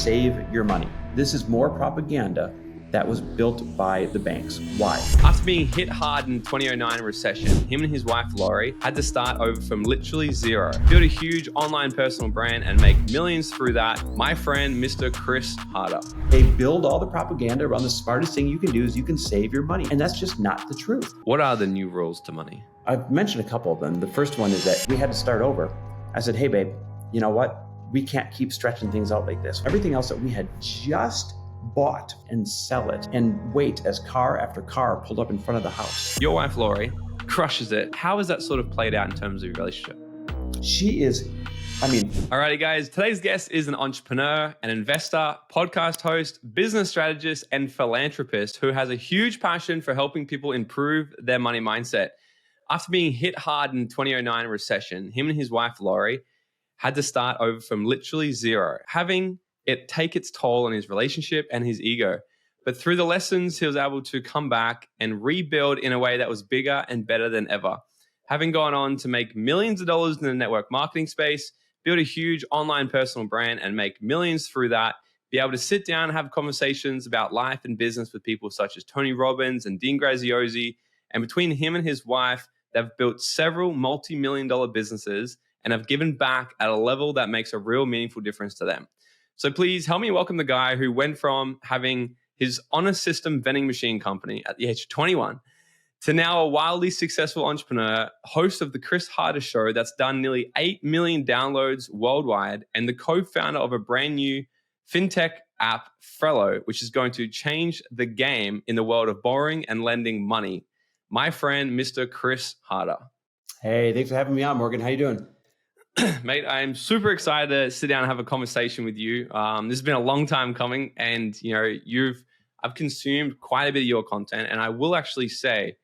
save your money. This is more propaganda that was built by the banks. Why? After being hit hard in 2009 recession, him and his wife Laurie had to start over from literally zero, build a huge online personal brand and make millions through that. My friend, Mr. Chris Harder. They build all the propaganda around the smartest thing you can do is you can save your money. And that's just not the truth. What are the new rules to money? I've mentioned a couple of them. The first one is that we had to start over. I said, hey babe, you know what? We can't keep stretching things out like this. Everything else that we had just bought and sell it and wait as car after car pulled up in front of the house. Your wife, Laurie, crushes it. How has that sort of played out in terms of your relationship? She is, Alrighty guys, today's guest is an entrepreneur, an investor, podcast host, business strategist, and philanthropist who has a huge passion for helping people improve their money mindset. After being hit hard in 2009 recession, him and his wife, Laurie, had to start over from literally zero, having it take its toll on his relationship and his ego. But through the lessons, he was able to come back and rebuild in a way that was bigger and better than ever. Having gone on to make millions of dollars in the network marketing space, build a huge online personal brand and make millions through that, be able to sit down and have conversations about life and business with people such as Tony Robbins and Dean Graziosi. And between him and his wife, they've built several multi-million-dollar businesses and have given back at a level that makes a real meaningful difference to them. So please help me welcome the guy who went from having his honor system vending machine company at the age of 21 to now a wildly successful entrepreneur, host of the Chris Harder Show that's done nearly 8 million downloads worldwide, and the co-founder of a brand new fintech app, Frello, which is going to change the game in the world of borrowing and lending money. My friend, Mr. Chris Harder. Hey, thanks for having me on, Morgan. How you doing? Mate, I'm super excited to sit down and have a conversation with you. This has been a long time coming, and I've consumed quite a bit of your content, and I will actually say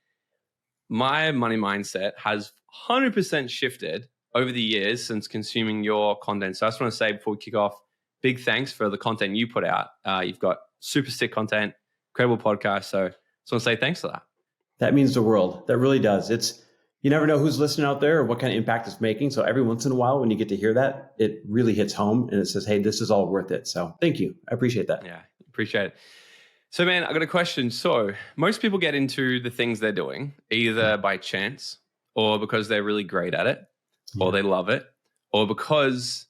my money mindset has 100% shifted over the years since consuming your content. So I just want to say before we kick off, big thanks for the content you put out. You've got super sick content, incredible podcast. So I just want to say thanks for that. That means the world. That really does. You never know who's listening out there or what kind of impact it's making. So every once in a while, when you get to hear that, it really hits home and it says, hey, this is all worth it. So thank you. I appreciate that. Yeah, appreciate it. So man, I got a question. So most people get into the things they're doing either by chance or because they're really great at it or they love it or because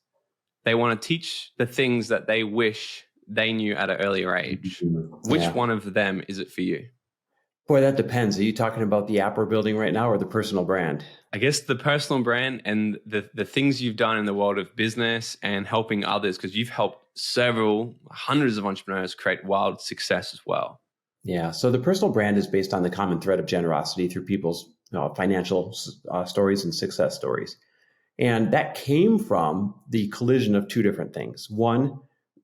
they want to teach the things that they wish they knew at an earlier age. Which one of them is it for you? Boy, that depends. Are you talking about the app we're building right now or the personal brand? I guess the personal brand and the things you've done in the world of business and helping others, because you've helped hundreds of entrepreneurs create wild success as well. Yeah. So the personal brand is based on the common thread of generosity through people's financial stories and success stories. And that came from the collision of two different things. One,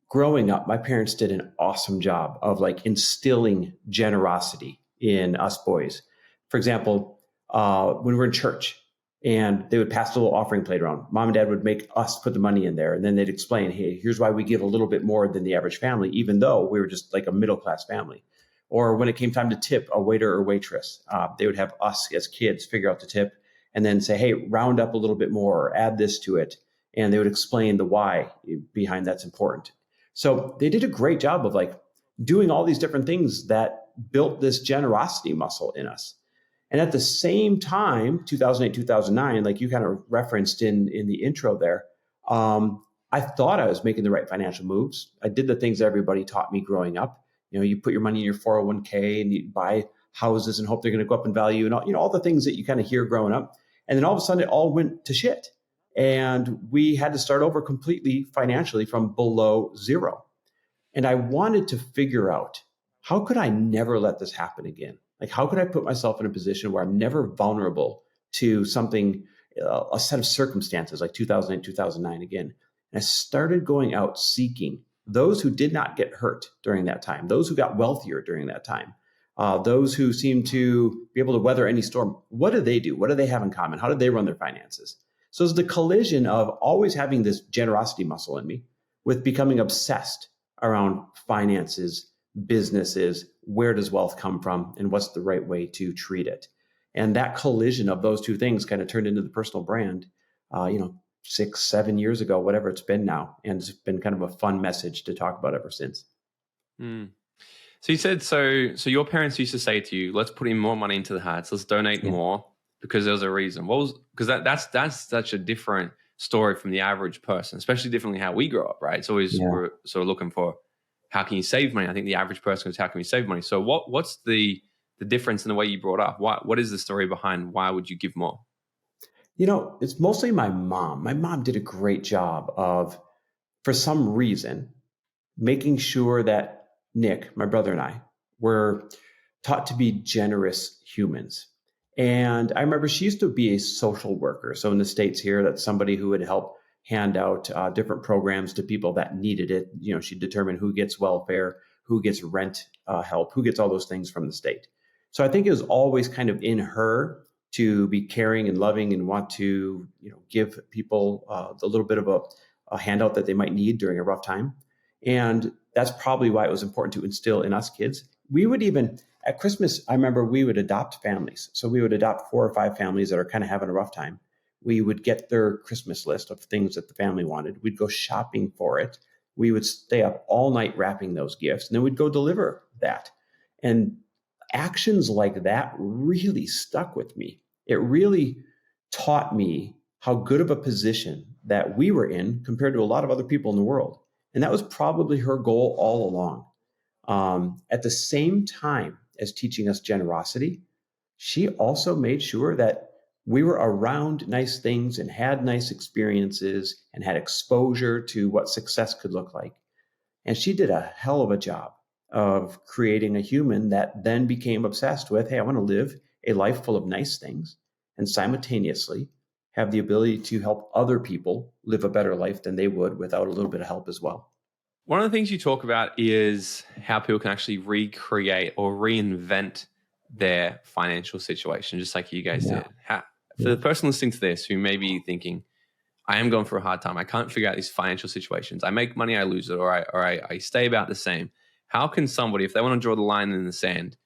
growing up, my parents did an awesome job of instilling generosity in us boys. For example, when we were in church and they would pass the little offering plate around, mom and dad would make us put the money in there. And then they'd explain, hey, here's why we give a little bit more than the average family, even though we were just like a middle-class family. Or when it came time to tip a waiter or waitress, they would have us as kids figure out the tip and then say, hey, round up a little bit more or add this to it. And they would explain the why behind that's important. So they did a great job of doing all these different things that built this generosity muscle in us. And at the same time, 2008, 2009, like you kind of referenced in the intro there, I thought I was making the right financial moves. I did the things everybody taught me growing up. You put your money in your 401k and you buy houses and hope they're going to go up in value and all the things that you kind of hear growing up. And then all of a sudden it all went to shit. And we had to start over completely financially from below zero. And I wanted to figure out, how could I never let this happen again? How could I put myself in a position where I'm never vulnerable to something, a set of circumstances like 2008, 2009 again? And I started going out seeking those who did not get hurt during that time, those who got wealthier during that time, those who seemed to be able to weather any storm. What do they do? What do they have in common? How did they run their finances? So it's the collision of always having this generosity muscle in me with becoming obsessed around finances, businesses, where does wealth come from, and what's the right way to treat it. And that collision of those two things kind of turned into the personal brand, 6, 7 years ago, whatever it's been now. And it's been kind of a fun message to talk about ever since. Mm. So you said, so your parents used to say to you, let's put in more money into the hats, let's donate more, because there's a reason. Because that's such a different story from the average person, especially differently how we grow up, right? It's always, we're sort of looking for, how can you save money? I think the average person is, how can you save money? So what's the difference in the way you brought up? What is the story behind why would you give more? It's mostly my mom. My mom did a great job of, for some reason, making sure that Nick, my brother, and I were taught to be generous humans. And I remember she used to be a social worker. So in the States here, that's somebody who would help hand out different programs to people that needed it. She'd determine who gets welfare, who gets rent help, who gets all those things from the state. So I think it was always kind of in her to be caring and loving and want to, give people a little bit of a handout that they might need during a rough time. And that's probably why it was important to instill in us kids. We would even, at Christmas, I remember we would adopt families. So we would adopt 4 or 5 families that are kind of having a rough time. We would get their Christmas list of things that the family wanted. We'd go shopping for it. We would stay up all night wrapping those gifts, and then we'd go deliver that. And actions like that really stuck with me. It really taught me how good of a position that we were in compared to a lot of other people in the world. And that was probably her goal all along. At the same time as teaching us generosity, she also made sure that we were around nice things and had nice experiences and had exposure to what success could look like. And she did a hell of a job of creating a human that then became obsessed with, hey, I want to live a life full of nice things and simultaneously have the ability to help other people live a better life than they would without a little bit of help as well. One of the things you talk about is how people can actually recreate or reinvent their financial situation, just like you guys did. For the person listening to this who may be thinking, I am going through a hard time, I can't figure out these financial situations, I make money, I lose it, or I stay about the same. How can somebody, if they want to draw the line in the sand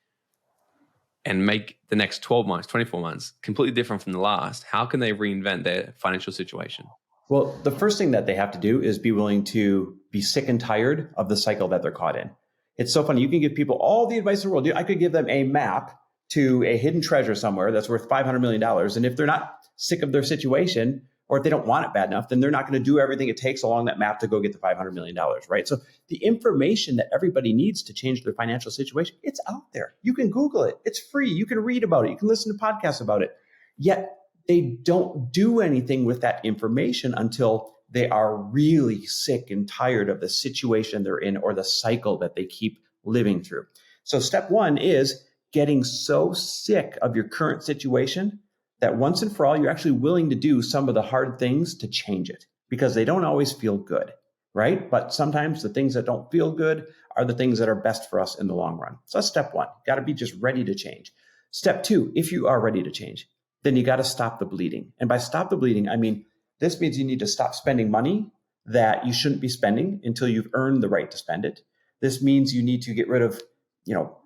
and make the next 12 months, 24 months completely different from the last, how can they reinvent their financial situation? Well, the first thing that they have to do is be willing to be sick and tired of the cycle that they're caught in. It's so funny. You can give people all the advice in the world. I could give them a map to a hidden treasure somewhere that's worth $500 million. And if they're not sick of their situation, or if they don't want it bad enough, then they're not going to do everything it takes along that map to go get the $500 million, right? So the information that everybody needs to change their financial situation, it's out there. You can Google it. It's free. You can read about it. You can listen to podcasts about it. Yet they don't do anything with that information until they are really sick and tired of the situation they're in or the cycle that they keep living through. So step one is getting so sick of your current situation that once and for all, you're actually willing to do some of the hard things to change it, because they don't always feel good, right? But sometimes the things that don't feel good are the things that are best for us in the long run. So that's step one. Got to be just ready to change. Step two, if you are ready to change, then you got to stop the bleeding. And by stop the bleeding, I mean, this means you need to stop spending money that you shouldn't be spending until you've earned the right to spend it. This means you need to get rid of,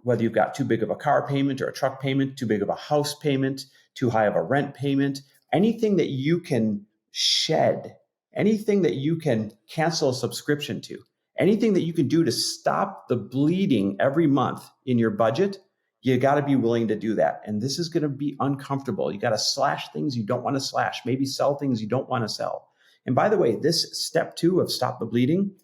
whether you've got too big of a car payment or a truck payment, too big of a house payment, too high of a rent payment, anything that you can shed, anything that you can cancel a subscription to, anything that you can do to stop the bleeding every month in your budget, you got to be willing to do that. And this is going to be uncomfortable. You got to slash things you don't want to slash, maybe sell things you don't want to sell. And by the way, this step 2 of stop the bleeding,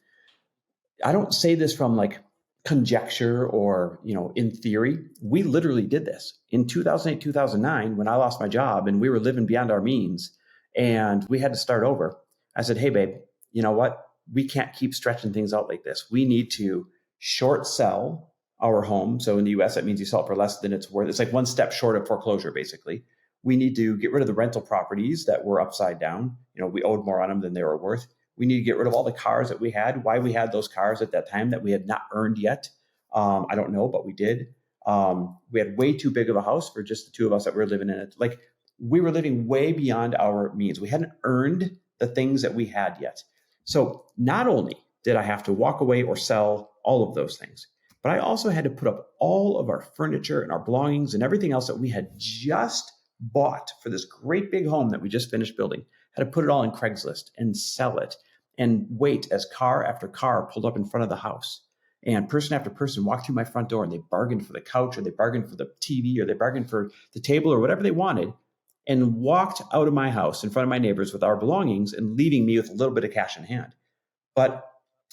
I don't say this from like conjecture or, in theory. We literally did this in 2008, 2009, when I lost my job and we were living beyond our means and we had to start over. I said, hey, babe, you know what? We can't keep stretching things out like this. We need to short sell our home. So in the US, that means you sell it for less than it's worth. It's like one step short of foreclosure, basically. We need to get rid of the rental properties that were upside down. We owed more on them than they were worth. We need to get rid of all the cars that we had. Why we had those cars at that time that we had not earned yet, I don't know, but we did. We had way too big of a house for just the two of us that were living in it. Like, we were living way beyond our means. We hadn't earned the things that we had yet. So not only did I have to walk away or sell all of those things, but I also had to put up all of our furniture and our belongings and everything else that we had just bought for this great big home that we just finished building. had to put it all in Craigslist and sell it and wait as car after car pulled up in front of the house. And person after person walked through my front door and they bargained for the couch or they bargained for the TV or they bargained for the table or whatever they wanted and walked out of my house in front of my neighbors with our belongings and leaving me with a little bit of cash in hand. But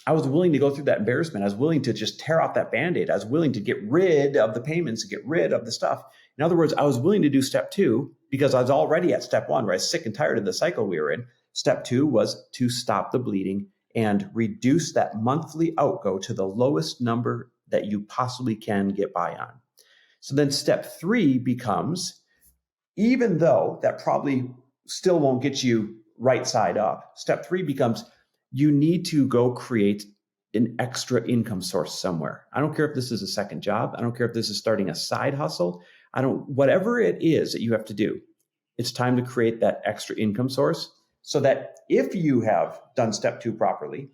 I was willing to go through that embarrassment. I was willing to just tear off that Band-Aid. I was willing to get rid of the payments, to get rid of the stuff. In other words, I was willing to do step 2 because I was already at step 1, where I was sick and tired of the cycle we were in. Step 2 was to stop the bleeding and reduce that monthly outgo to the lowest number that you possibly can get by on. So then step 3 becomes, even though that probably still won't get you right side up, step 3 becomes, you need to go create an extra income source somewhere. I don't care if this is a second job. I don't care if this is starting a side hustle. Whatever it is that you have to do, it's time to create that extra income source so that if you have done step 2 properly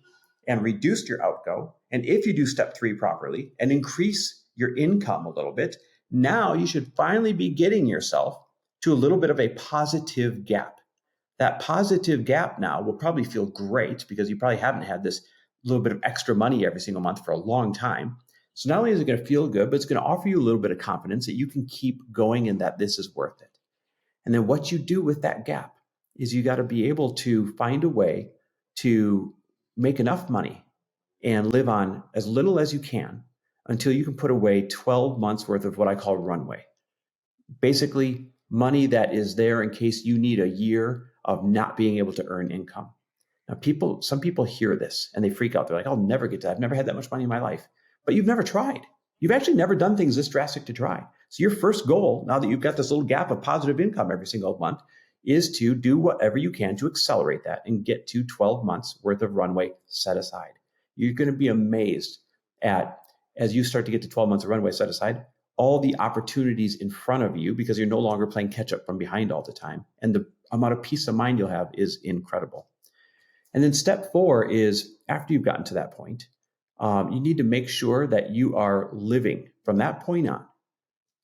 and reduced your outgo, and if you do step 3 properly and increase your income a little bit, now you should finally be getting yourself to a little bit of a positive gap. That positive gap now will probably feel great because you probably haven't had this little bit of extra money every single month for a long time. So not only is it going to feel good, but it's going to offer you a little bit of confidence that you can keep going and that this is worth it. And then what you do with that gap is you got to be able to find a way to make enough money and live on as little as you can until you can put away 12 months worth of what I call runway. Basically, money that is there in case you need a year of not being able to earn income. Now, some people hear this and they freak out. They're like, I'll never get to that. I've never had that much money in my life. But you've never tried. You've actually never done things this drastic to try. So your first goal, now that you've got this little gap of positive income every single month, is to do whatever you can to accelerate that and get to 12 months worth of runway set aside. You're going to be amazed at, as you start to get to 12 months of runway set aside, all the opportunities in front of you because you're no longer playing catch up from behind all the time. And the amount of peace of mind you'll have is incredible. And then step 4 is, after you've gotten to that point, you need to make sure that you are living from that point on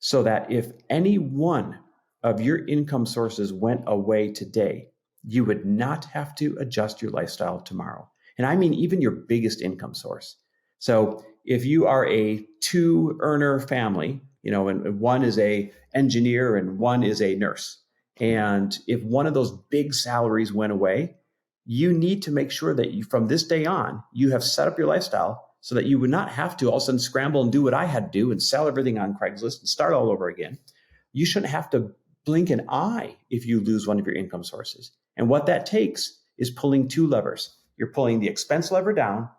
so that if any one of your income sources went away today, you would not have to adjust your lifestyle tomorrow. And I mean, even your biggest income source. So if you are a 2-earner family, and one is a engineer and one is a nurse, and if one of those big salaries went away, you need to make sure that you, from this day on, you have set up your lifestyle so that you would not have to all of a sudden scramble and do what I had to do and sell everything on Craigslist and start all over again. You shouldn't have to blink an eye if you lose one of your income sources. And what that takes is pulling 2 levers. You're pulling the expense lever down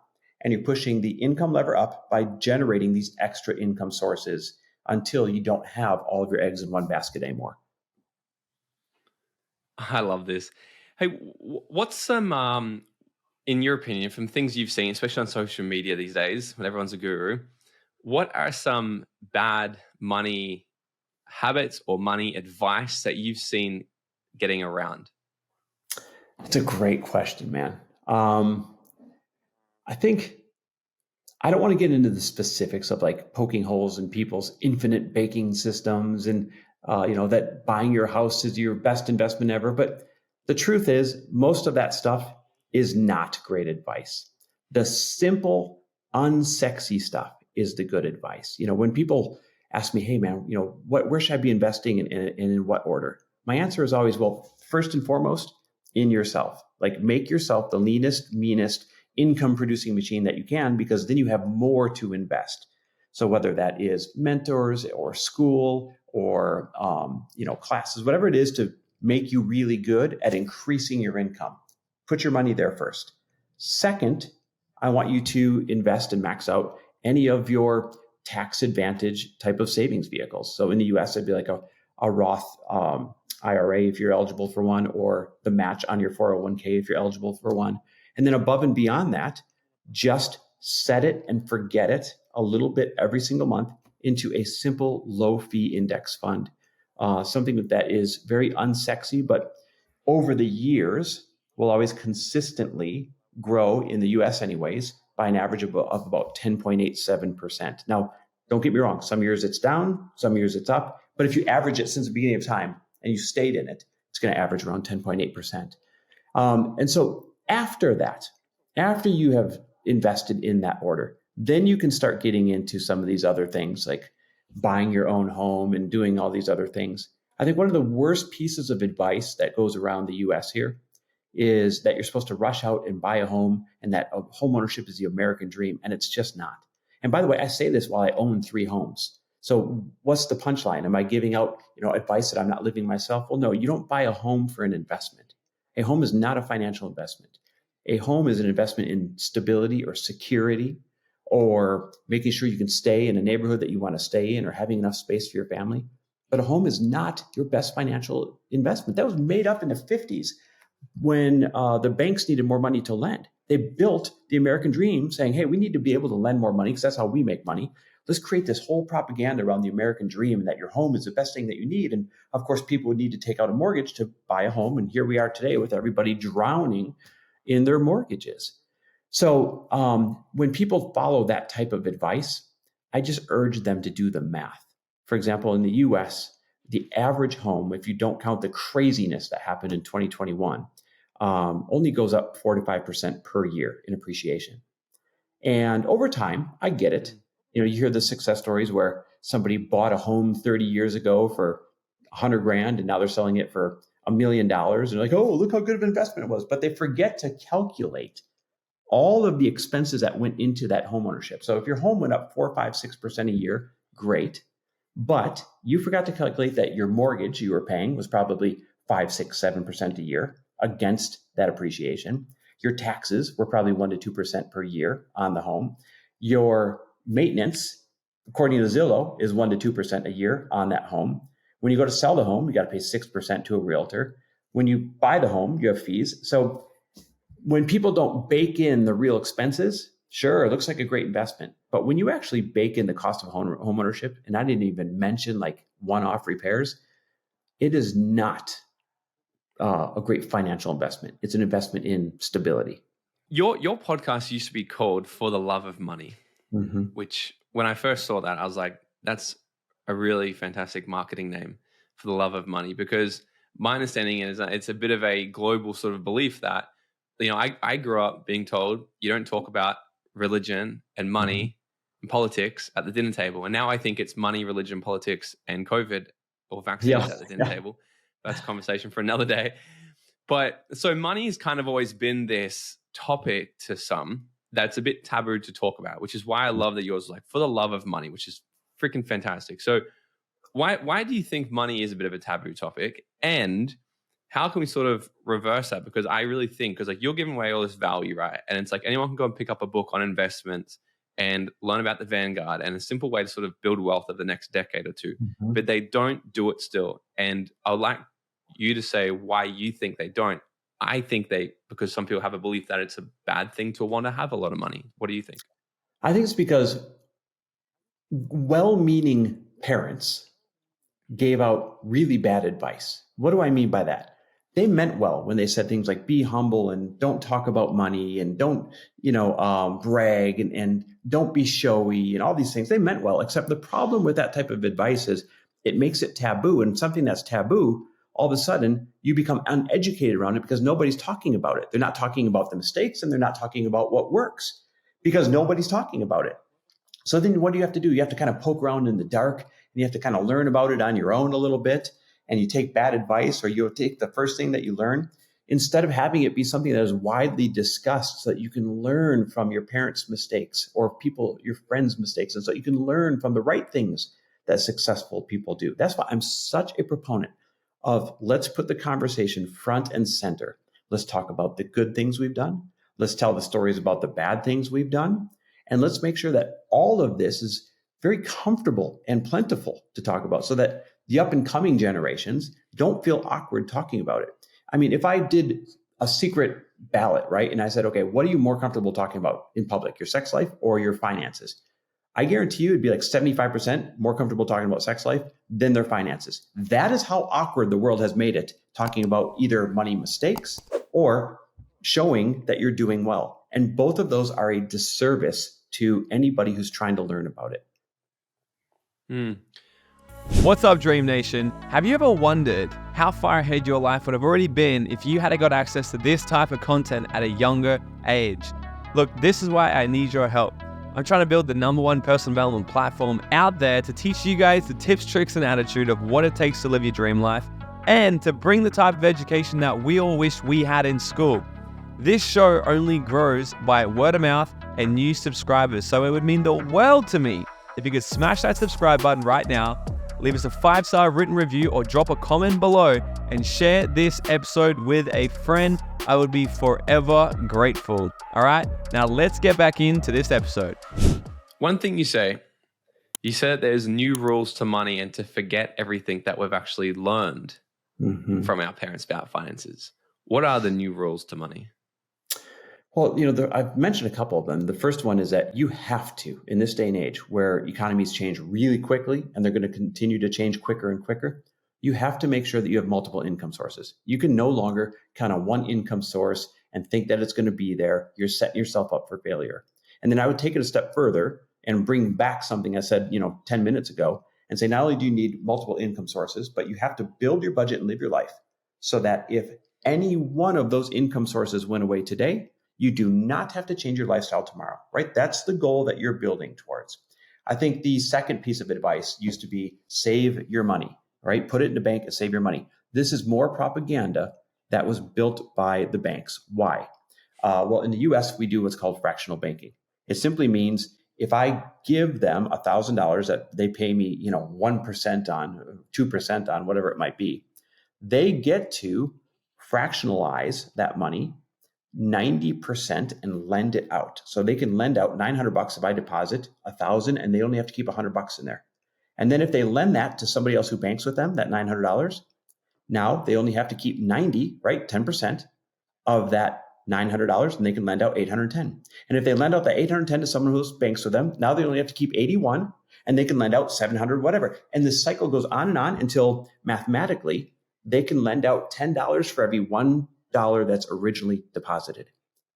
and you're pushing the income lever up by generating these extra income sources until you don't have all of your eggs in one basket anymore. I love this. Hey, what's some, in your opinion, from things you've seen, especially on social media these days, when everyone's a guru, what are some bad money habits or money advice that you've seen getting around? It's a great question, man. I think I don't want to get into the specifics of like poking holes in people's infinite banking systems and that buying your house is your best investment ever. But the truth is, most of that stuff is not great advice. The simple, unsexy stuff is the good advice. When people ask me, hey man, where should I be investing and in what order? My answer is always, well, first and foremost, in yourself. Like make yourself the leanest, meanest income producing machine that you can, because then you have more to invest. So whether that is mentors or school or classes, whatever it is to make you really good at increasing your income, put your money there first. Second, I want you to invest and max out any of your tax advantage type of savings vehicles. So in the US, it'd be like a Roth IRA if you're eligible for one, or the match on your 401k if you're eligible for one. And then above and beyond that, just set it and forget it a little bit every single month into a simple low fee index fund. Something that is very unsexy, but over the years will always consistently grow in the US anyways by an average of about 10.87%. Now, don't get me wrong. Some years it's down, some years it's up. But if you average it since the beginning of time and you stayed in it, it's going to average around 10.8%. And so after that, after you have invested in that order, then you can start getting into some of these other things like buying your own home and doing all these other things. I think one of the worst pieces of advice that goes around the US here is that you're supposed to rush out and buy a home and that home ownership is the American dream. And it's just not. And by the way, I say this while I own 3 homes. So what's the punchline? Am I giving out, advice that I'm not living myself? Well, no, you don't buy a home for an investment. A home is not a financial investment. A home is an investment in stability or security or making sure you can stay in a neighborhood that you want to stay in or having enough space for your family. But a home is not your best financial investment. That was made up in the 50s when the banks needed more money to lend. They built the American dream saying, hey, we need to be able to lend more money because that's how we make money. Let's create this whole propaganda around the American dream and that your home is the best thing that you need. And of course, people would need to take out a mortgage to buy a home. And here we are today with everybody drowning in their mortgages. So when people follow that type of advice, I just urge them to do the math. For example, in the US, the average home, if you don't count the craziness that happened in 2021, only goes up 4 to 5% per year in appreciation. And over time, I get it. You hear the success stories where somebody bought a home 30 years ago for $100,000 and now they're selling it for $1 million. And they're like, oh, look how good of an investment it was. But they forget to calculate all of the expenses that went into that home ownership. So if your home went up 4, 5, 6% a year, great. But you forgot to calculate that your mortgage you were paying was probably 5, 6, 7% a year against that appreciation. Your taxes were probably 1 to 2% per year on the home. Your maintenance, according to Zillow, is 1 to 2% a year on that home. When you go to sell the home, you got to pay 6% to a realtor. When you buy the home, you have fees. So when people don't bake in the real expenses, sure, it looks like a great investment. But when you actually bake in the cost of home ownership, and I didn't even mention like one-off repairs, it is not a great financial investment. It's an investment in stability. Your podcast used to be called For the Love of Money, which when I first saw that, I was like, that's a really fantastic marketing name, For the Love of Money, because my understanding is that it's a bit of a global sort of belief that, I grew up being told you don't talk about religion and money and politics at the dinner table. And now I think it's money, religion, politics, and COVID or vaccines at the dinner table. That's a conversation for another day. But so money has kind of always been this topic to some that's a bit taboo to talk about, which is why I love that yours is like For the Love of Money, which is freaking fantastic. So why do you think money is a bit of a taboo topic? And how can we sort of reverse that? Because I really think, because like you're giving away all this value, right? And it's like anyone can go and pick up a book on investments and learn about the Vanguard and a simple way to sort of build wealth over the next decade or two, but they don't do it still. And I would like you to say why you think they don't. I think because some people have a belief that it's a bad thing to want to have a lot of money. What do you think? I think it's because well-meaning parents gave out really bad advice. What do I mean by that? They meant well when they said things like be humble and don't talk about money and don't, brag and don't be showy and all these things. They meant well, except the problem with that type of advice is it makes it taboo, and something that's taboo, all of a sudden you become uneducated around it because nobody's talking about it. They're not talking about the mistakes and they're not talking about what works because nobody's talking about it. So then what do you have to do? You have to kind of poke around in the dark and you have to kind of learn about it on your own a little bit. And you take bad advice or you take the first thing that you learn instead of having it be something that is widely discussed so that you can learn from your parents' mistakes or your friends' mistakes. And so you can learn from the right things that successful people do. That's why I'm such a proponent of let's put the conversation front and center. Let's talk about the good things we've done. Let's tell the stories about the bad things we've done. And let's make sure that all of this is very comfortable and plentiful to talk about so that the up and coming generations don't feel awkward talking about it. I mean, if I did a secret ballot, right? And I said, okay, what are you more comfortable talking about in public, your sex life or your finances? I guarantee you it'd be like 75% more comfortable talking about sex life than their finances. That is how awkward the world has made it, talking about either money mistakes or showing that you're doing well. And both of those are a disservice to anybody who's trying to learn about it. What's up, Dream Nation? Have you ever wondered how far ahead your life would have already been if you had got access to this type of content at a younger age? Look, this is why I need your help. I'm trying to build the #1 personal development platform out there to teach you guys the tips, tricks, and attitude of what it takes to live your dream life and to bring the type of education that we all wish we had in school. This show only grows by word of mouth and new subscribers, so it would mean the world to me if you could smash that subscribe button right now, leave us a 5-star written review, or drop a comment below and share this episode with a friend. I would be forever grateful. All right, now let's get back into this episode. One thing you said there's new rules to money and to forget everything that we've actually learned from our parents about finances. What are the new rules to money? Well, I've mentioned a couple of them. The first one is that you have to, in this day and age where economies change really quickly and they're going to continue to change quicker and quicker, you have to make sure that you have multiple income sources. You can no longer count on one income source and think that it's going to be there. You're setting yourself up for failure. And then I would take it a step further and bring back something I said, 10 minutes ago and say, not only do you need multiple income sources, but you have to build your budget and live your life so that if any one of those income sources went away today, you do not have to change your lifestyle tomorrow, right? That's the goal that you're building towards. I think the second piece of advice used to be save your money, right? Put it in the bank and save your money. This is more propaganda that was built by the banks. Why? Well, in the US, we do what's called fractional banking. It simply means if I give them $1,000 that they pay me, 1% on, 2% on, whatever it might be, they get to fractionalize that money 90% and lend it out. So they can lend out $900 if I deposit $1,000 and they only have to keep $100 in there. And then if they lend that to somebody else who banks with them, that $900, now they only have to keep 90, right? 10% of that $900 and they can lend out $810. And if they lend out the $810 to someone who banks with them, now they only have to keep 81 and they can lend out $700, whatever. And this cycle goes on and on until mathematically they can lend out $10 for every $1 that's originally deposited.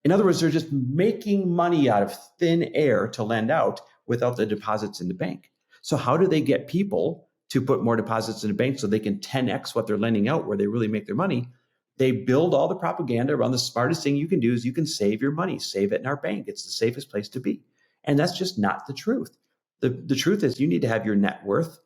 In other words, they're just making money out of thin air to lend out without the deposits in the bank. So how do they get people to put more deposits in the bank so they can 10x what they're lending out where they really make their money? They build all the propaganda around the smartest thing you can do is you can save your money, save it in our bank. It's the safest place to be. And that's just not the truth. The truth is you need to have your net worth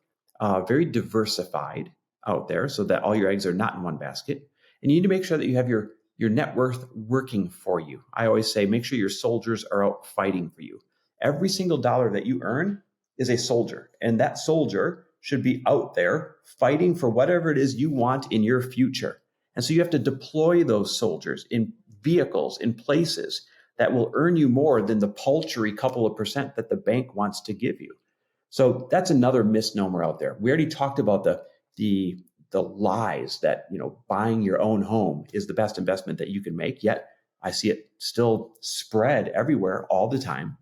very diversified out there so that all your eggs are not in one basket. And you need to make sure that you have your net worth working for you. I always say, make sure your soldiers are out fighting for you. Every single dollar that you earn is a soldier. And that soldier should be out there fighting for whatever it is you want in your future. And so you have to deploy those soldiers in vehicles, in places that will earn you more than the paltry couple of percent that the bank wants to give you. So that's another misnomer out there. We already talked about the lies that, buying your own home is the best investment that you can make. Yet I see it still spread everywhere all the time.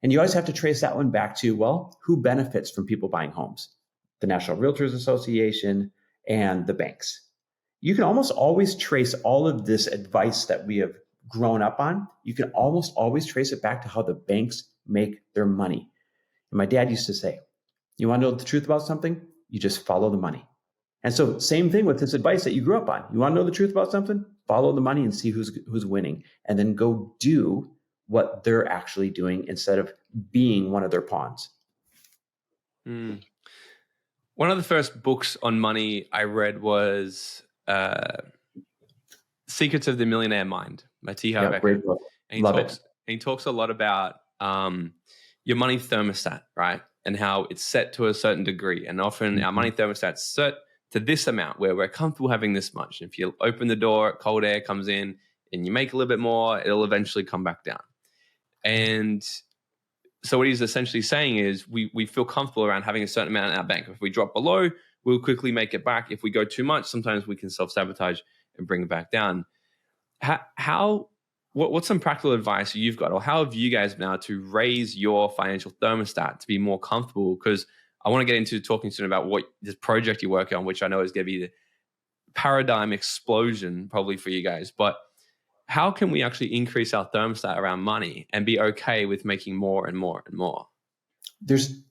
And you always have to trace that one back to, well, who benefits from people buying homes? The National Realtors Association and the banks. You can almost always trace all of this advice that we have grown up on. You can almost always trace it back to how the banks make their money. And my dad used to say, you want to know the truth about something? You just follow the money. And so same thing with this advice that you grew up on. You want to know the truth about something? Follow the money and see who's winning, and then go do what they're actually doing instead of being one of their pawns. One of the first books on money I read was Secrets of the Millionaire Mind by T. Harv Eker. Great book. And he talks a lot about your money thermostat, right? And how it's set to a certain degree. And often our money thermostat's set to this amount where we're comfortable having this much. If you open the door, cold air comes in and you make a little bit more, it'll eventually come back down. And so what he's essentially saying is we feel comfortable around having a certain amount in our bank. If we drop below, we'll quickly make it back. If we go too much, sometimes we can self-sabotage and bring it back down. What's some practical advice you've got, or how have you guys been able to raise your financial thermostat to be more comfortable? Because I want to get into talking soon about what this project you're working on, which I know is going to be the paradigm explosion probably for you guys. But how can we actually increase our thermostat around money and be okay with making more and more and more? There's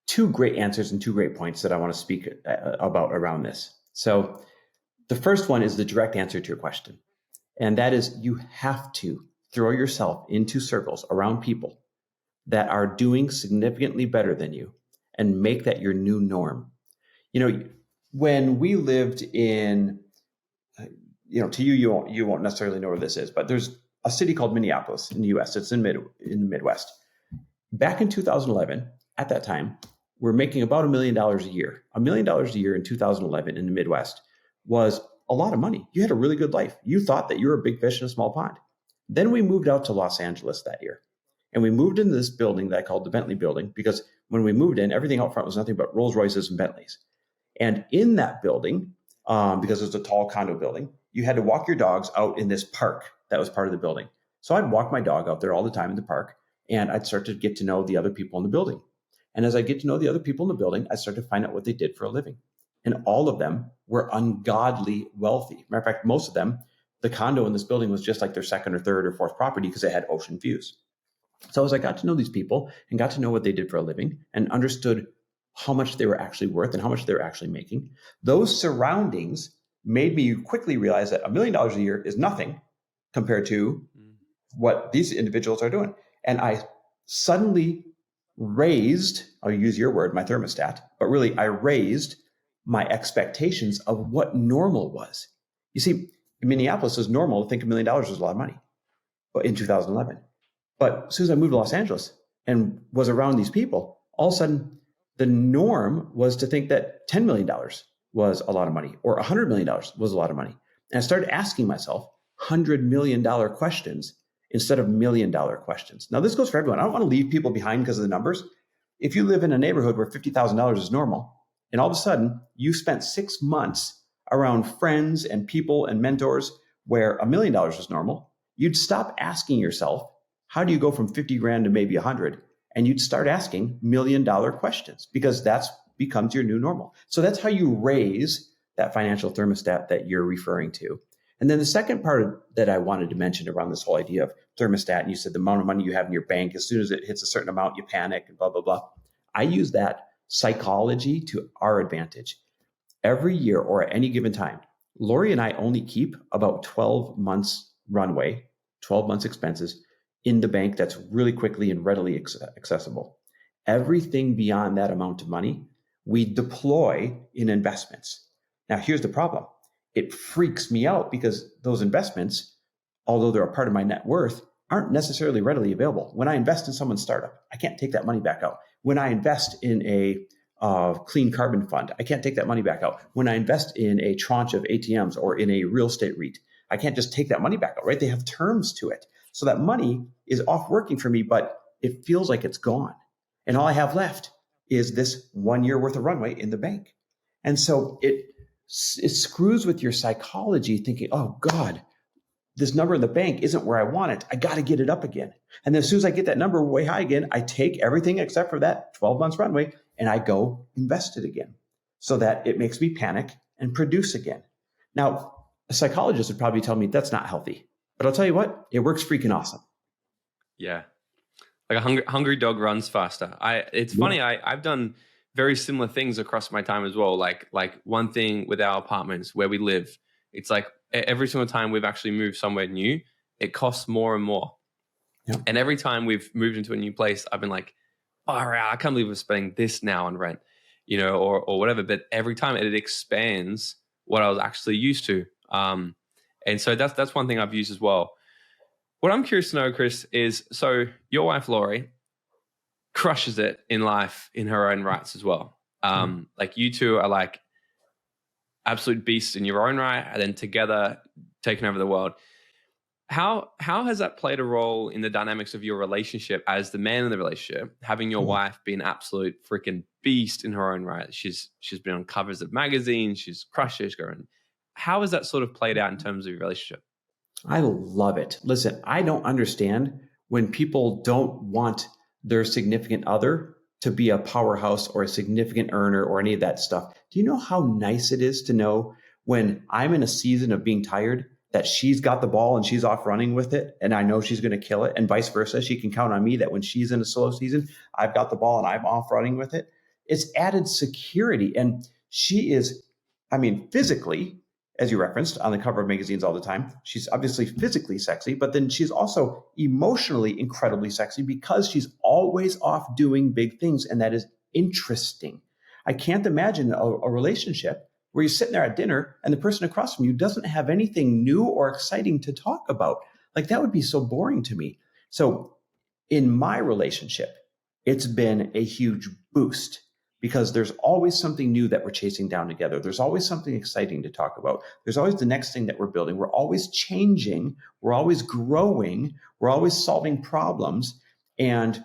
two great answers and two great points that I want to speak about around this. So the first one is the direct answer to your question. And that is, you have to throw yourself into circles around people that are doing significantly better than you and make that your new norm. When we lived in, to you won't necessarily know where this is, but there's a city called Minneapolis in the US. It's in the Midwest. Back in 2011, at that time, we're making about $1 million a year. $1 million a year in 2011 in the Midwest was a lot of money. You had a really good life. You thought that you were a big fish in a small pond. Then we moved out to Los Angeles that year. And we moved into this building that I called the Bentley building, because when we moved in, everything out front was nothing but Rolls Royces and Bentleys. And in that building, because it was a tall condo building, you had to walk your dogs out in this park that was part of the building. So I'd walk my dog out there all the time in the park, and I'd start to get to know the other people in the building. And as I get to know the other people in the building, I start to find out what they did for a living. And all of them were ungodly wealthy. Matter of fact, most of them, the condo in this building was just like their second or third or fourth property because it had ocean views. So as I got to know these people and got to know what they did for a living and understood how much they were actually worth and how much they were actually making, those surroundings made me quickly realize that $1 million a year is nothing compared to what these individuals are doing. And I suddenly raised, I'll use your word, my thermostat, but really I raised my expectations of what normal was. You see, in Minneapolis, it was normal to think $1 million was a lot of money, but in 2011. But as soon as I moved to Los Angeles and was around these people, all of a sudden the norm was to think that $10 million was a lot of money or $100 million was a lot of money. And I started asking myself $100 million questions instead of $1 million questions. Now, this goes for everyone. I don't want to leave people behind because of the numbers. If you live in a neighborhood where $50,000 is normal, and all of a sudden you spent 6 months around friends and people and mentors where $1 million was normal, you'd stop asking yourself, how do you go from 50 grand to maybe 100? And you'd start asking $1 million questions, because that's becomes your new normal. So that's how you raise that financial thermostat that you're referring to. And then the second part that I wanted to mention around this whole idea of thermostat, and you said the amount of money you have in your bank, as soon as it hits a certain amount, you panic and blah, blah, blah. I use that psychology to our advantage. Every year or at any given time, Lori and I only keep about 12 months runway, 12 months expenses in the bank that's really quickly and readily accessible. Everything beyond that amount of money, we deploy in investments. Now, here's the problem. It freaks me out because those investments, although they're a part of my net worth, aren't necessarily readily available. When I invest in someone's startup, I can't take that money back out. When I invest in a clean carbon fund, I can't take that money back out. When I invest in a tranche of ATMs or in a real estate REIT, I can't just take that money back out, right? They have terms to it. So that money is off working for me, but it feels like it's gone. And all I have left is this 1 year worth of runway in the bank. And so it screws with your psychology thinking, oh God, this number in the bank isn't where I want it. I got to get it up again. And then as soon as I get that number way high again, I take everything except for that 12 months runway and I go invest it again so that it makes me panic and produce again. Now, a psychologist would probably tell me that's not healthy, but I'll tell you what, it works freaking awesome. Yeah. Like a hungry dog runs faster. It's funny. I've done very similar things across my time as well. Like one thing with our apartments where we live, it's like every single time we've actually moved somewhere new, it costs more and more. Yep. And every time we've moved into a new place, I've been like, oh, I can't believe we're spending this now on rent, or whatever. But every time it expands what I was actually used to. And so that's one thing I've used as well. What I'm curious to know, Chris, is so your wife, Lori, crushes it in life in her own rights as well. Like you two are like absolute beasts in your own right, and then together taking over the world. How has that played a role in the dynamics of your relationship as the man in the relationship, having your wife be an absolute freaking beast in her own right? She's been on covers of magazines, she's crushed it, how has that sort of played out in terms of your relationship? I love it. Listen, I don't understand when people don't want their significant other to be a powerhouse or a significant earner or any of that stuff. Do you know how nice it is to know when I'm in a season of being tired that she's got the ball and she's off running with it and I know she's going to kill it, and vice versa? She can count on me that when she's in a slow season, I've got the ball and I'm off running with it. It's added security. And she is, I mean, physically, as you referenced on the cover of magazines all the time, she's obviously physically sexy, but then she's also emotionally incredibly sexy because she's always off doing big things. And that is interesting. I can't imagine a relationship where you're sitting there at dinner and the person across from you doesn't have anything new or exciting to talk about. Like, that would be so boring to me. So in my relationship, it's been a huge boost because there's always something new that we're chasing down together. There's always something exciting to talk about. There's always the next thing that we're building. We're always changing. We're always growing. We're always solving problems. And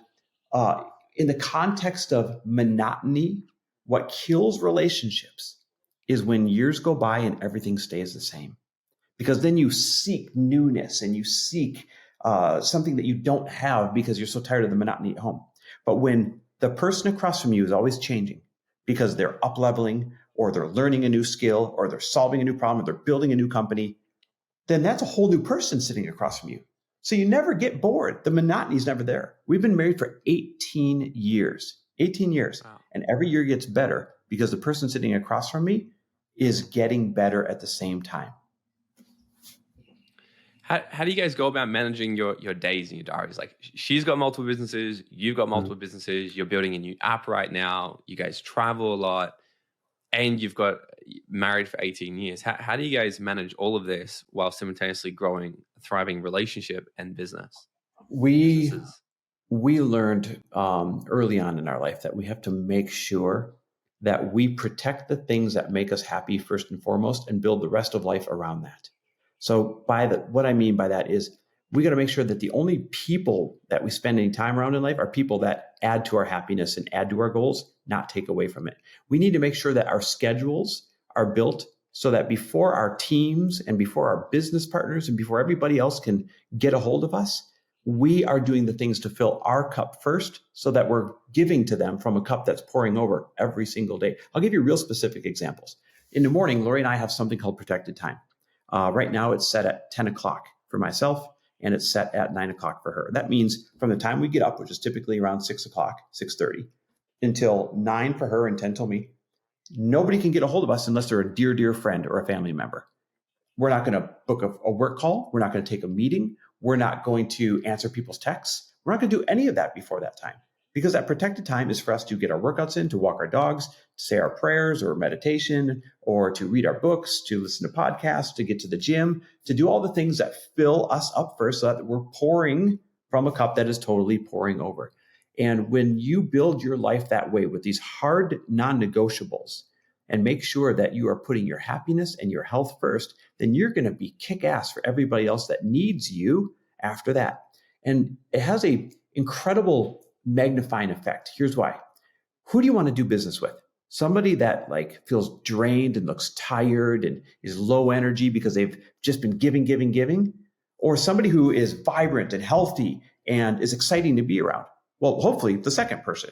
in the context of monotony, what kills relationships is when years go by and everything stays the same. Because then you seek newness and you seek something that you don't have because you're so tired of the monotony at home. But when the person across from you is always changing because they're up leveling or they're learning a new skill or they're solving a new problem or they're building a new company, then that's a whole new person sitting across from you. So you never get bored. The monotony is never there. We've been married for 18 years. Wow. And every year gets better because the person sitting across from me is getting better at the same time. How do you guys go about managing your days and your diaries? Like, she's got multiple businesses, you've got multiple businesses, you're building a new app right now, you guys travel a lot, and you've got married for 18 years. How do you guys manage all of this while simultaneously growing a thriving relationship and business? We learned early on in our life that we have to make sure that we protect the things that make us happy first and foremost and build the rest of life around that. So what I mean by that is we got to make sure that the only people that we spend any time around in life are people that add to our happiness and add to our goals, not take away from it. We need to make sure that our schedules are built so that before our teams and before our business partners and before everybody else can get a hold of us, we are doing the things to fill our cup first so that we're giving to them from a cup that's pouring over every single day. I'll give you real specific examples. In the morning, Lori and I have something called protected time. Right now it's set at 10 o'clock for myself and it's set at 9 o'clock for her. That means from the time we get up, which is typically around 6 o'clock, 6:30, until 9 for her and 10 till me, nobody can get a hold of us unless they're a dear, dear friend or a family member. We're not going to book a work call. We're not going to take a meeting. We're not going to answer people's texts. We're not going to do any of that before that time because that protected time is for us to get our workouts in, to walk our dogs, to say our prayers or meditation, or to read our books, to listen to podcasts, to get to the gym, to do all the things that fill us up first so that we're pouring from a cup that is totally pouring over. And when you build your life that way with these hard non-negotiables and make sure that you are putting your happiness and your health first, then you're going to be kick-ass for everybody else that needs you after that. And it has a incredible magnifying effect. Here's why. Who do you want to do business with? Somebody that feels drained and looks tired and is low energy because they've just been giving, or somebody who is vibrant and healthy and is exciting to be around? Well, hopefully the second person.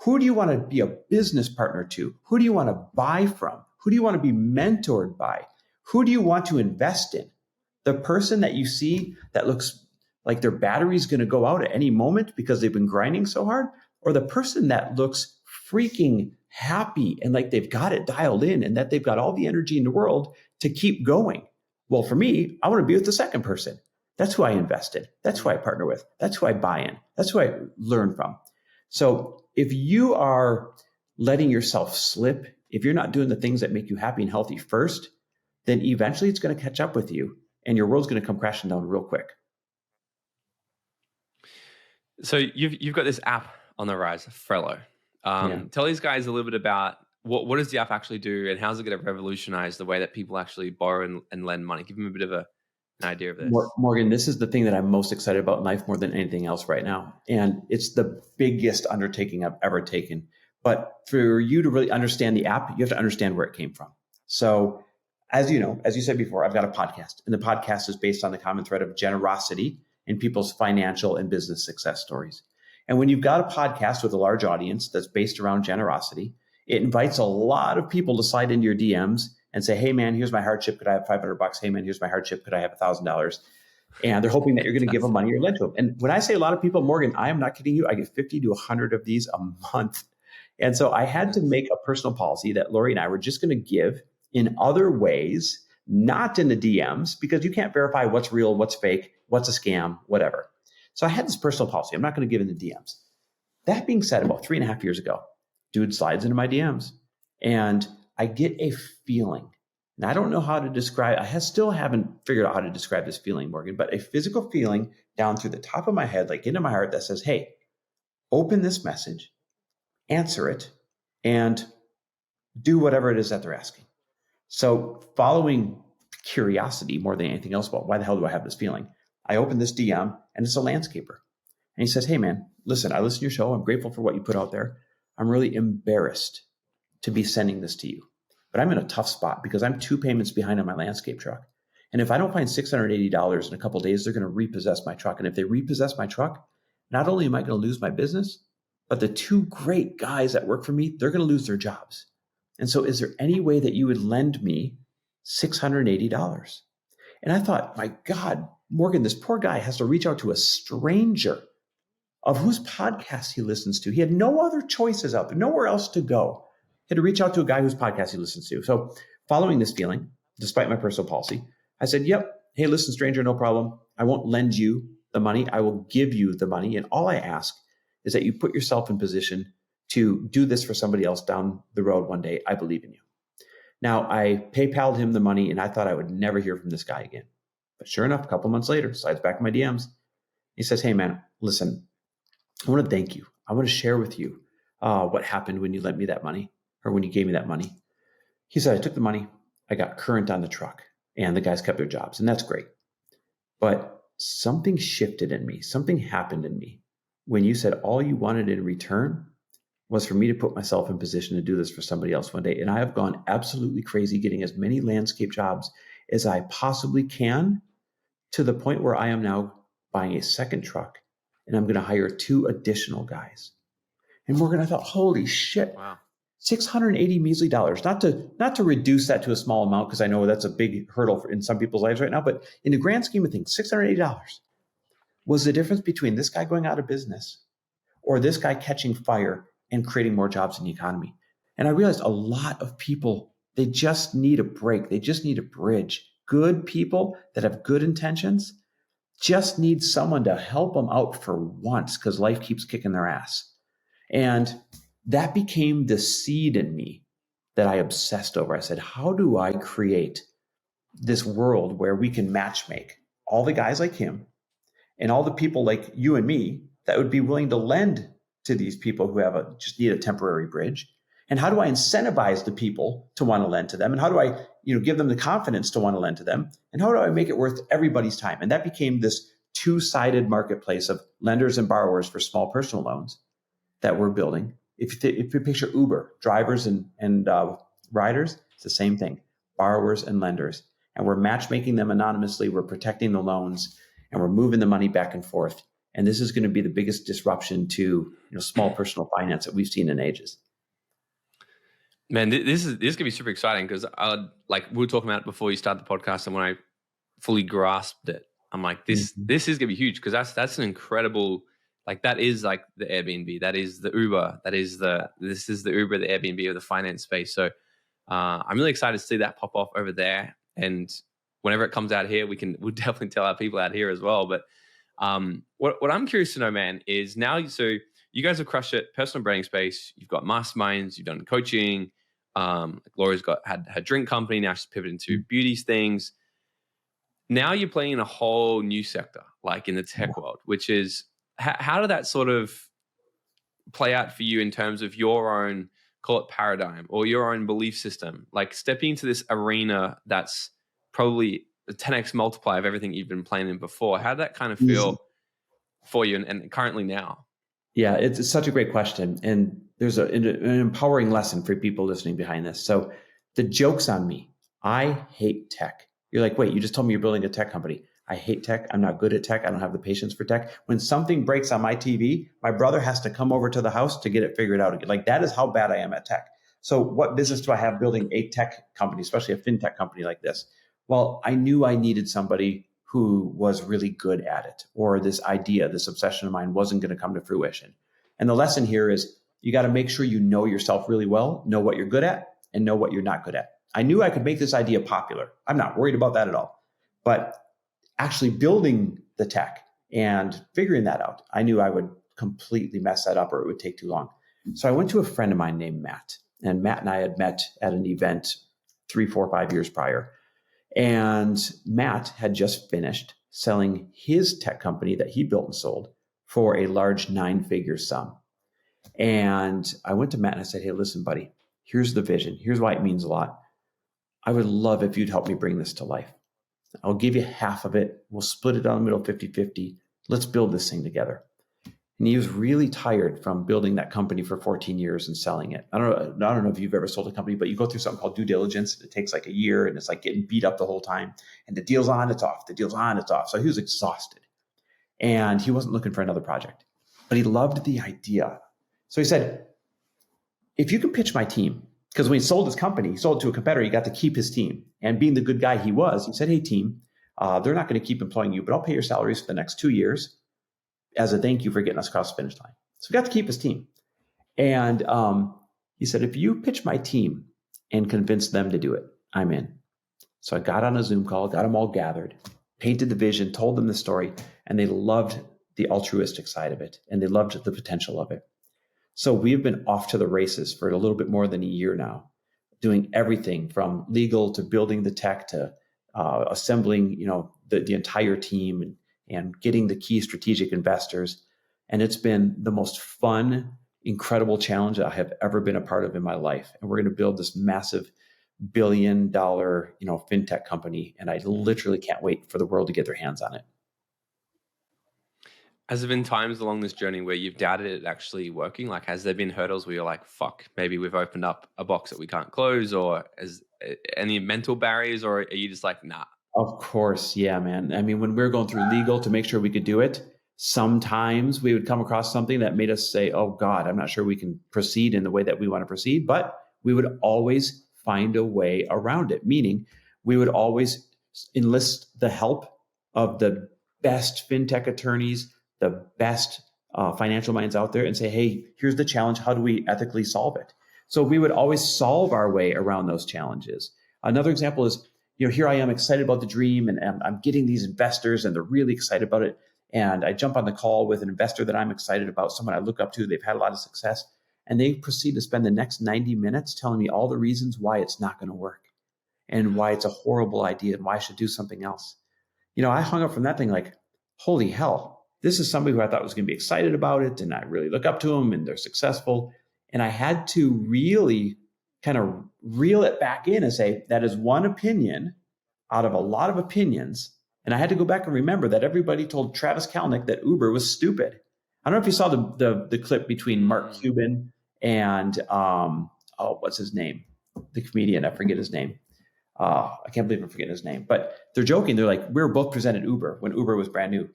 Who do you want to be a business partner to? Who do you want to buy from? Who do you want to be mentored by? Who do you want to invest in? The person that you see that looks like their battery's going to go out at any moment because they've been grinding so hard, or the person that looks freaking happy and like they've got it dialed in and that they've got all the energy in the world to keep going? Well, for me, I want to be with the second person. That's who I invest in. That's who I partner with. That's who I buy in. That's who I learn from. So if you are letting yourself slip, if you're not doing the things that make you happy and healthy first, then eventually it's going to catch up with you and your world's going to come crashing down real quick. So you've got this app on the rise, Frello. Tell these guys a little bit about what does the app actually do and how's it going to revolutionize the way that people actually borrow and lend money? Give them a bit of an idea of this. Morgan, this is the thing that I'm most excited about in life more than anything else right now. And it's the biggest undertaking I've ever taken. But for you to really understand the app, you have to understand where it came from. So as you know, as you said before, I've got a podcast, and the podcast is based on the common thread of generosity in people's financial and business success stories. And when you've got a podcast with a large audience that's based around generosity, it invites a lot of people to slide into your DMs and say, hey man, here's my hardship. Could I have $500? Hey man, here's my hardship. Could I have $1,000? And they're hoping that you're going to give them money or lend to them. And when I say a lot of people, Morgan, I am not kidding you. I get 50 to 100 of these a month. And so I had to make a personal policy that Lori and I were just going to give in other ways, not in the DMs, because you can't verify what's real, what's fake, what's a scam, whatever. So I had this personal policy. I'm not going to give in the DMs. That being said, about 3.5 years ago, dude slides into my DMs and I get a feeling. And I don't know how to describe, still haven't figured out how to describe this feeling, Morgan, but a physical feeling down through the top of my head, like into my heart that says, hey, open this message, answer it, and do whatever it is that they're asking. So following curiosity more than anything else about why the hell do I have this feeling, I open this DM and it's a landscaper. And he says, hey man, listen, I listen to your show. I'm grateful for what you put out there. I'm really embarrassed to be sending this to you, but I'm in a tough spot because I'm 2 payments behind on my landscape truck. And if I don't find $680 in a couple of days, they're going to repossess my truck. And if they repossess my truck, not only am I going to lose my business, but the 2 great guys that work for me, they're going to lose their jobs. And so is there any way that you would lend me $680? And I thought, my God, Morgan, this poor guy has to reach out to a stranger of whose podcast he listens to. He had no other choices out there, nowhere else to go. He had to reach out to a guy whose podcast he listens to. So following this feeling, despite my personal policy, I said, yep, hey, listen, stranger, no problem. I won't lend you the money. I will give you the money. And all I ask is that you put yourself in position to do this for somebody else down the road one day. I believe in you. Now, I PayPal'd him the money, and I thought I would never hear from this guy again. But sure enough, a couple months later, slides back in my DMs. He says, hey, man, listen, I want to thank you. I want to share with you what happened when you lent me that money or when you gave me that money. He said, I took the money. I got current on the truck, and the guys kept their jobs, and that's great. But something shifted in me. Something happened in me when you said all you wanted in return was for me to put myself in position to do this for somebody else one day. And I have gone absolutely crazy getting as many landscape jobs as I possibly can, to the point where I am now buying a second truck and I'm going to hire 2 additional guys. And Morgan, I thought, holy shit, wow. $680 measly dollars. Not to reduce that to a small amount, because I know that's a big hurdle in some people's lives right now, but in the grand scheme of things, $680 was the difference between this guy going out of business or this guy catching fire and creating more jobs in the economy. And I realized a lot of people, they just need a break. They just need a bridge. Good people that have good intentions just need someone to help them out for once, because life keeps kicking their ass. And that became the seed in me that I obsessed over. I said, how do I create this world where we can matchmake all the guys like him and all the people like you and me that would be willing to lend to these people who just need a temporary bridge? And how do I incentivize the people to want to lend to them? And how do I, give them the confidence to want to lend to them? And how do I make it worth everybody's time? And that became this 2-sided marketplace of lenders and borrowers for small personal loans that we're building. If you picture Uber, drivers and riders, it's the same thing, borrowers and lenders. And we're matchmaking them anonymously. We're protecting the loans and we're moving the money back and forth. And this is going to be the biggest disruption to small personal finance that we've seen in ages. Man, this is going to be super exciting, because we were talking about it before you started the podcast, and when I fully grasped it, I'm like, this is going to be huge, because that's an incredible, that is like the Airbnb, that is the Uber, this is the Uber, the Airbnb of the finance space. So I'm really excited to see that pop off over there, and whenever it comes out here, we'll definitely tell our people out here as well. But what I'm curious to know, man, is now, so you guys have crushed it, personal branding space. You've got masterminds, you've done coaching. Laura's had her drink company. Now she's pivoted into beauties things. Now you're playing in a whole new sector, like in the tech world, which is, how did that sort of play out for you in terms of your own, call it paradigm, or your own belief system? Like stepping into this arena that's probably a 10x multiplier of everything you've been playing in before. How did that kind of feel for you and currently now? Yeah, it's such a great question. And there's an empowering lesson for people listening behind this. So the joke's on me. I hate tech. You're like, wait, you just told me you're building a tech company. I hate tech. I'm not good at tech. I don't have the patience for tech. When something breaks on my TV, my brother has to come over to the house to get it figured out again. That is how bad I am at tech. So what business do I have building a tech company, especially a fintech company like this? Well, I knew I needed somebody who was really good at it, or this idea, this obsession of mine wasn't going to come to fruition. And the lesson here is You got to make sure you know yourself really well, know what you're good at, and know what you're not good at. I knew I could make this idea popular. I'm not worried about that at all. But actually building the tech and figuring that out, I knew I would completely mess that up or it would take too long. So I went to a friend of mine named Matt, and Matt and I had met at an event 3, 4, 5 years prior. And Matt had just finished selling his tech company that he built and sold for a large 9-figure sum. And I went to Matt and I said, hey, listen, buddy, here's the vision. Here's why it means a lot. I would love if you'd help me bring this to life. I'll give you half of it. We'll split it down the middle 50-50. Let's build this thing together. And he was really tired from building that company for 14 years and selling it. I don't know if you've ever sold a company, but you go through something called due diligence. It takes like a year and it's like getting beat up the whole time. And the deal's on, it's off. The deal's on, it's off. So he was exhausted. And he wasn't looking for another project. But he loved the idea. So he said, if you can pitch my team, because when he sold his company, he sold it to a competitor, he got to keep his team. And being the good guy he was, he said, hey, team, they're not going to keep employing you, but I'll pay your salaries for the next 2 years as a thank you for getting us across the finish line. So he got to keep his team. And he said, if you pitch my team and convince them to do it, I'm in. So I got on a Zoom call, got them all gathered, painted the vision, told them the story, and they loved the altruistic side of it, and they loved the potential of it. So we've been off to the races for a little bit more than a year now, doing everything from legal to building the tech to assembling, the entire team and getting the key strategic investors. And it's been the most fun, incredible challenge that I have ever been a part of in my life. And we're going to build this massive $1 billion, fintech company. And I literally can't wait for the world to get their hands on it. Has there been times along this journey where you've doubted it actually working? Like, has there been hurdles where you're like, fuck, maybe we've opened up a box that we can't close, or is any mental barriers, or are you just like, nah? Of course. Yeah, man. I mean, when we were going through legal to make sure we could do it, sometimes we would come across something that made us say, oh God, I'm not sure we can proceed in the way that we want to proceed, but we would always find a way around it. Meaning we would always enlist the help of the best fintech attorneys, the best financial minds out there and say, hey, here's the challenge. How do we ethically solve it? So we would always solve our way around those challenges. Another example is, here I am excited about the dream and I'm getting these investors and they're really excited about it. And I jump on the call with an investor that I'm excited about, someone I look up to, they've had a lot of success. And they proceed to spend the next 90 minutes telling me all the reasons why it's not going to work and why it's a horrible idea and why I should do something else. I hung up from that thing like, holy hell. This is somebody who I thought was going to be excited about it, and I really look up to them, and they're successful. And I had to really kind of reel it back in and say, that is one opinion out of a lot of opinions. And I had to go back and remember that everybody told Travis Kalanick that Uber was stupid. I don't know if you saw the clip between Mark Cuban and, what's his name? The comedian, I forget his name. I can't believe I'm forgetting his name. But they're joking. They're like, we were both presented Uber when Uber was brand new.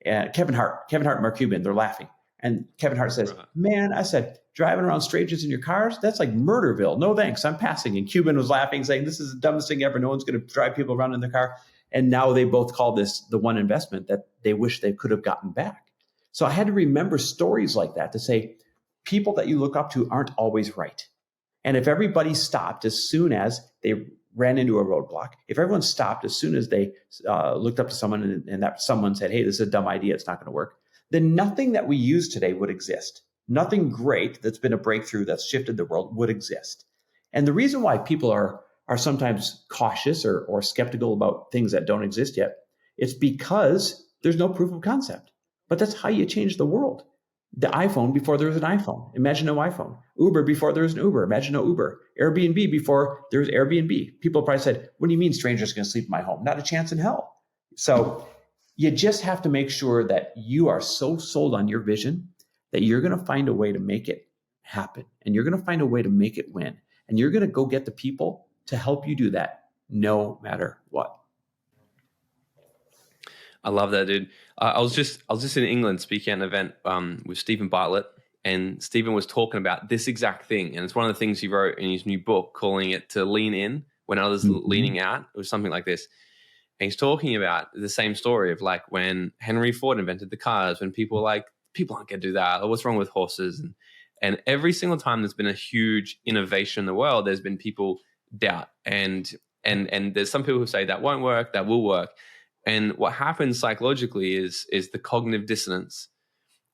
And Kevin Hart and Mark Cuban, they're laughing. And Kevin Hart says, man, I said, driving around strangers in your cars, that's like Murderville. No thanks, I'm passing. And Cuban was laughing, saying, this is the dumbest thing ever. No one's going to drive people around in their car. And now they both call this the one investment that they wish they could have gotten back. So I had to remember stories like that to say, people that you look up to aren't always right. And if everybody stopped as soon as they ran into a roadblock, if everyone stopped as soon as they looked up to someone and that someone said, hey, this is a dumb idea, it's not going to work, then nothing that we use today would exist. Nothing great that's been a breakthrough that's shifted the world would exist. And the reason why people are sometimes cautious or skeptical about things that don't exist yet, it's because there's no proof of concept. But that's how you change the world. The iPhone before there was an iPhone. Imagine no iPhone. Uber before there was an Uber. Imagine no Uber. Airbnb before there was Airbnb. People probably said, what do you mean strangers going to sleep in my home? Not a chance in hell. So you just have to make sure that you are so sold on your vision that you're going to find a way to make it happen. And you're going to find a way to make it win. And you're going to go get the people to help you do that no matter what. I love that, dude. I was just in England speaking at an event with Stephen Bartlett, and Stephen was talking about this exact thing. And it's one of the things he wrote in his new book, calling it to lean in when others leaning out. It was something like this. And he's talking about the same story of like when Henry Ford invented the cars, when people were like, people aren't going to do that. Or what's wrong with horses? And every single time there's been a huge innovation in the world, there's been people doubt. And there's some people who say that won't work, that will work. And what happens psychologically is the cognitive dissonance.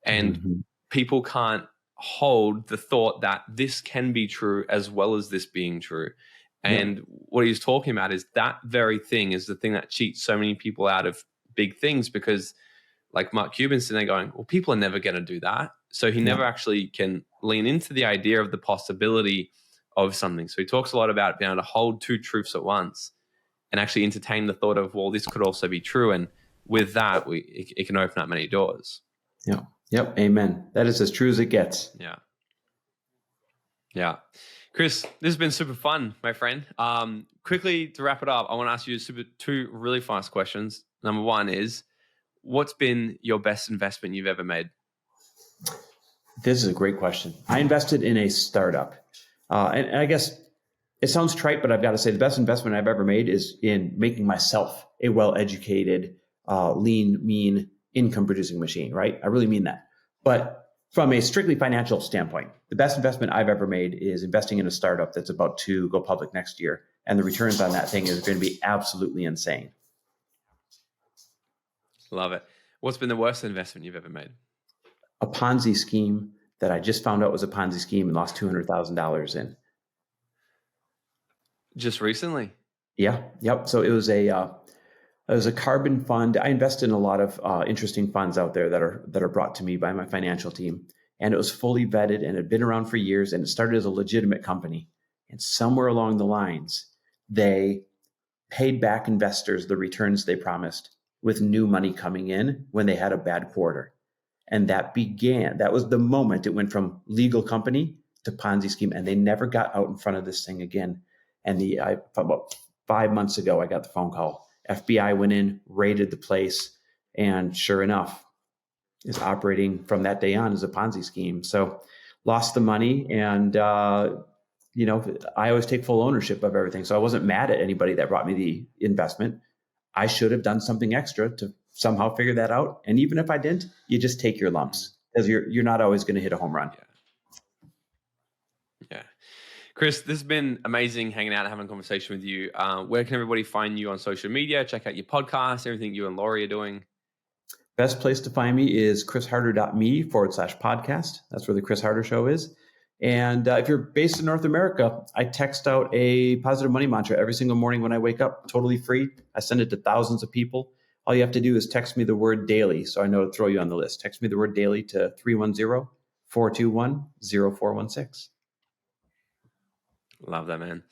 And Mm-hmm. people can't hold the thought that this can be true as well as this being true. And what he's talking about is that very thing is the thing that cheats so many people out of big things, because like Mark Cuban's sitting there going, well, people are never going to do that. So he never actually can lean into the idea of the possibility of something. So he talks a lot about being able to hold two truths at once and actually entertain the thought of, well, this could also be true. And with that, it can open up many doors. Yeah. Yep. Amen. That is as true as it gets. Yeah. Yeah. Chris, this has been super fun, my friend. Quickly to wrap it up, I want to ask you two really fast questions. Number one is, what's been your best investment you've ever made? This is a great question. I invested in a startup. And I guess it sounds trite, but I've got to say the best investment I've ever made is in making myself a well-educated, lean, mean, income-producing machine, right? I really mean that. But from a strictly financial standpoint, the best investment I've ever made is investing in a startup that's about to go public next year. And the returns on that thing is going to be absolutely insane. Love it. What's been the worst investment you've ever made? A Ponzi scheme that I just found out was a Ponzi scheme and lost $200,000 in. Just recently? Yeah. Yep. So it was a carbon fund. I invest in a lot of interesting funds out there that are brought to me by my financial team. And it was fully vetted and had been around for years, and it started as a legitimate company. And somewhere along the lines, they paid back investors the returns they promised with new money coming in when they had a bad quarter. And that was the moment it went from legal company to Ponzi scheme, and they never got out in front of this thing again. And about 5 months ago, I got the phone call. FBI went in, raided the place, and sure enough, is operating from that day on as a Ponzi scheme. So lost the money, and I always take full ownership of everything. So I wasn't mad at anybody that brought me the investment. I should have done something extra to somehow figure that out. And even if I didn't, you just take your lumps, because you're not always going to hit a home run. Yeah. Chris, this has been amazing hanging out and having a conversation with you. Where can everybody find you on social media? Check out your podcast, everything you and Laurie are doing. Best place to find me is chrisharder.me/podcast. That's where the Chris Harder Show is. And if you're based in North America, I text out a positive money mantra every single morning when I wake up, totally free. I send it to thousands of people. All you have to do is text me the word daily, so I know to throw you on the list. Text me the word daily to 310-421-0416. Love that, man.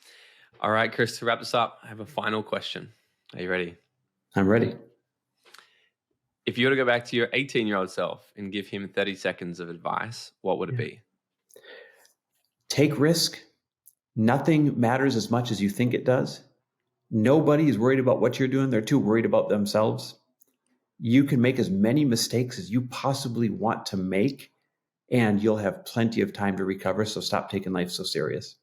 All right, Chris, to wrap this up, I have a final question. Are you ready? I'm ready. If you were to go back to your 18-year-old self and give him 30 seconds of advice, what would it be? Take risk. Nothing matters as much as you think it does. Nobody is worried about what you're doing. They're too worried about themselves. You can make as many mistakes as you possibly want to make, and you'll have plenty of time to recover. So stop taking life so serious.